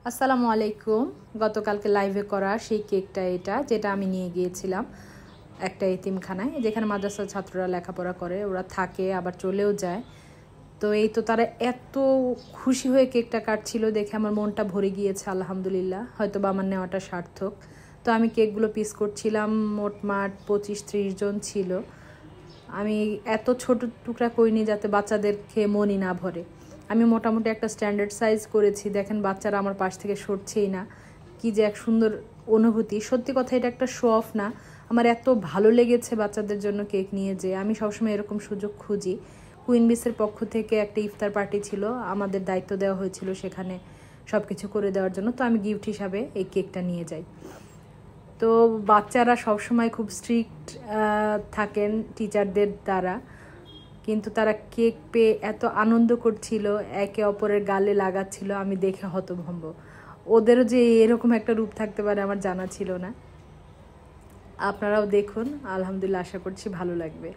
আসসালামু আলাইকুম। গতকালকে লাইভে করা সেই কেকটা এটা, যেটা আমি নিয়ে গিয়েছিলাম একটা এতিমখানায়, যেখানে মাদ্রাসার ছাত্ররা লেখাপড়া করে, ওরা থাকে আবার চলেও যায়। তো এই তো তারা এত খুশি হয়ে কেকটা কাটছিল দেখে আমার মনটা ভরে গিয়েছে। আলহামদুলিল্লাহ, হয়তো বা আমার নেওয়াটা সার্থক। তো আমি কেকগুলো পিস করছিলাম, মোটমাট 25-30 জন ছিল। আমি এত ছোট টুকরা করিনি যাতে বাচ্চাদের খেয়ে মনই না ভরে। আমি মোটামুটি একটা স্ট্যান্ডার্ড সাইজ করেছি। দেখেন বাচ্চারা আমার পাশ থেকে সরছেই না। কি যে এক সুন্দর অনুভূতি। সত্যি কথা, এটা একটা শো অফ না, আমার এত ভালো লেগেছে বাচ্চাদের জন্য কেক নিয়ে। যে আমি সবসময় এরকম সুযোগ খুঁজি। কুইন বিসের পক্ষ থেকে একটা ইফতার পার্টি ছিল, আমাদের দায়িত্ব দেওয়া হয়েছিল সেখানে সব কিছু করে দেওয়ার জন্য। তো আমি গিফট হিসাবে এই কেকটা নিয়ে যাই। তো বাচ্চারা সবসময় খুব স্ট্রিক্ট থাকেন টিচারদের দ্বারা, কিন্তু তারা কেক পেয়ে এত আনন্দ করছিল, একে অপরের গালে লাগাচ্ছিল, আমি দেখে হতভম্ব। ওদেরও যে এরকম একটা রূপ থাকতে পারে আমার জানা ছিল না। আপনারাও দেখুন, আলহামদুলিল্লাহ, আশা করছি ভালো লাগবে।